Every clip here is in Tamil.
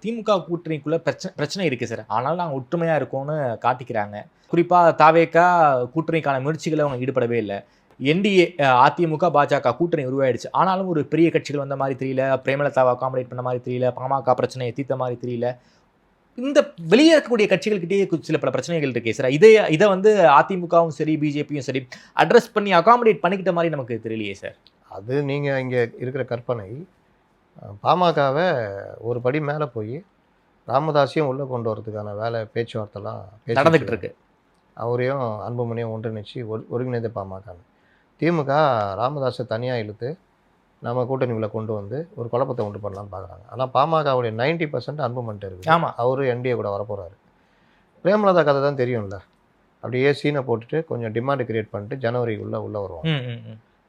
திமுக கூட்டணிக்குள்ள பிரச்சனை இருக்கு சார். ஆனாலும் நாங்க ஒற்றுமையா இருக்கோம்னு காட்டிக்கிறாங்க. குறிப்பா தாவேகா கூட்டணிக்கான முயற்சிகளை அவங்க ஈடுபடவே இல்ல. என்டிஏ அதிமுக, பாஜக கூட்டணி உருவாயிடுச்சு. ஆனாலும் ஒரு பெரிய கட்சிகள் வந்த மாரி தெரியல. பிரேமலதாவ அகாமடேட் பண்ண மாரி தெரியல. பாமக பிரச்சனைய தீர்த்த மாரி தெரியல. இந்த வெளியே இருக்கக்கூடிய கட்சிகள்கிட்டயே சில பல பிரச்சனைகள் இருக்கே சார். இத வந்து அதிமுகவும் சரி, பிஜேபியும் சரி அட்ரஸ் பண்ணி அகாமடேட் பண்ணிக்கிட்ட மாரி நமக்கு தெரியலையே சார். அது நீங்க இங்க இருக்கிற கற்பனை. பாமகவ ஒரு படி மேல போய் ராமதாஸையும் உள்ள கொண்டு வரதுக்கான வேலை பேச்சுவார்த்தைலாம் நடந்துகிட்டு இருக்கு. அவரையும் அன்புமணியும் ஒன்றிணைச்சு ஒருங்கிணைந்த பாமகன்னு. திமுக ராமதாஸை தனியாக இழுத்து நம்ம கூட்டணிக்குள்ளே கொண்டு வந்து ஒரு குழப்பத்தை உண்டு பண்ணலான்னு பார்க்குறாங்க. ஆனால் பாமகவுடைய 90% அன்புமணிட்டு இருக்குது. ஆமா. அவரு என்டிஏ கூட வரப்போகிறாரு. பிரேமலதா கதை தான் தெரியும்ல. அப்படியே சீனை போட்டுட்டு கொஞ்சம் டிமாண்ட் கிரியேட் பண்ணிட்டு ஜனவரிக்குள்ளே உள்ளே வருவாங்க.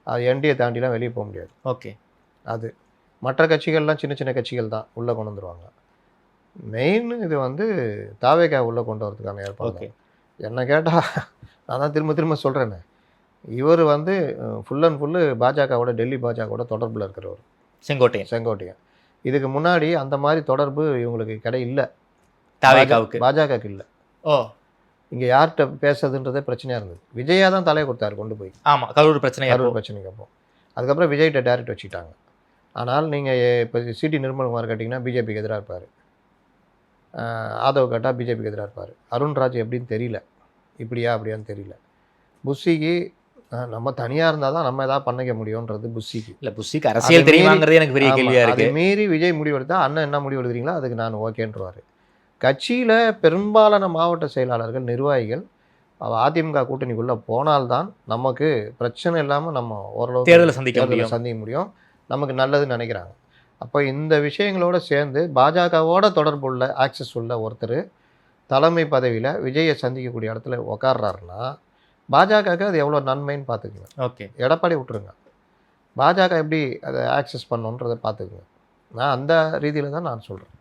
அது என்டிஏ தாண்டிலாம் வெளியே போக முடியாது. ஓகே. அது மற்ற கட்சிகள்லாம் சின்ன சின்ன கட்சிகள் தான் உள்ளே கொண்டு வந்துருவாங்க. மெயின் இது வந்து தாவேகா உள்ளே கொண்டு வரதுக்கான ஏற்பாடு. என்ன கேட்டால் நான் தான் திரும்ப திரும்ப சொல்கிறேன்னு, இவர் வந்து ஃபுல் அண்ட் ஃபுல்லு பாஜகவோட டெல்லி பாஜகவோட தொடர்பில் இருக்கிறவர். செங்கோட்டையன். இதுக்கு முன்னாடி அந்த மாதிரி தொடர்பு இவங்களுக்கு இல்லை. பாஜகவுக்கு இல்லை. இங்கே யார்கிட்ட பேசுறதுன்றதே பிரச்சனையாக இருந்தது. விஜயா தான் தலையை கொடுத்தாரு கொண்டு போய். ஆமாம், கரூர் பிரச்சனைக்கு அப்போ அதுக்கப்புறம் விஜய்கிட்ட டேரக்ட் வச்சுக்கிட்டாங்க. ஆனால் நீங்கள் இப்போ சிடி நிர்மல்குமார் கேட்டிங்கன்னா பிஜேபிக்கு எதிராக இருப்பார். ஆதவ் கேட்டால் பிஜேபிக்கு எதிராக இருப்பார். அருண்ராஜ் எப்படின்னு தெரியல, இப்படியா அப்படியான்னு தெரியல. புஷிக்கு நம்ம தனியாக இருந்தால் தான் நம்ம எதாவது பண்ணிக்க முடியுன்றது புஷிக்கு. இல்லை, புஷிக்கு அரசியல் தெரியுமாங்கிறது எனக்கு பெரிய கேள்வியாக இருக்குது. அதை மீறி விஜய் முடிவெடுத்தா அண்ணன் என்ன முடிவு எடுக்கிறீங்களோ அதுக்கு நான் ஓகேன்றுவார். கட்சியில் பெரும்பாலான மாவட்ட செயலாளர்கள், நிர்வாகிகள் அதிமுக கூட்டணிக்குள்ளே போனால்தான் நமக்கு பிரச்சனை இல்லாமல் நம்ம ஓரளவு தேர்தலை சந்திக்க முடியும், நமக்கு நல்லதுன்னு நினைக்கிறாங்க. அப்போ இந்த விஷயங்களோடு சேர்ந்து பாஜகவோட தொடர்புள்ள ஆக்சஸ் உள்ள ஒருத்தர் தலைமை பதவியில் விஜயை சந்திக்கக்கூடிய இடத்துல உக்காடுறாருன்னா பாஜகவுக்கு அது எவ்வளோ நன்மைன்னு பார்த்துக்குங்க. ஓகே, எடப்பாடி விட்டுருங்க, பாஜக எப்படி அதை ஆக்சஸ் பண்ணணுன்றதை பார்த்துக்குங்க. நான் அந்த ரீதியில் தான் நான் சொல்கிறேன்.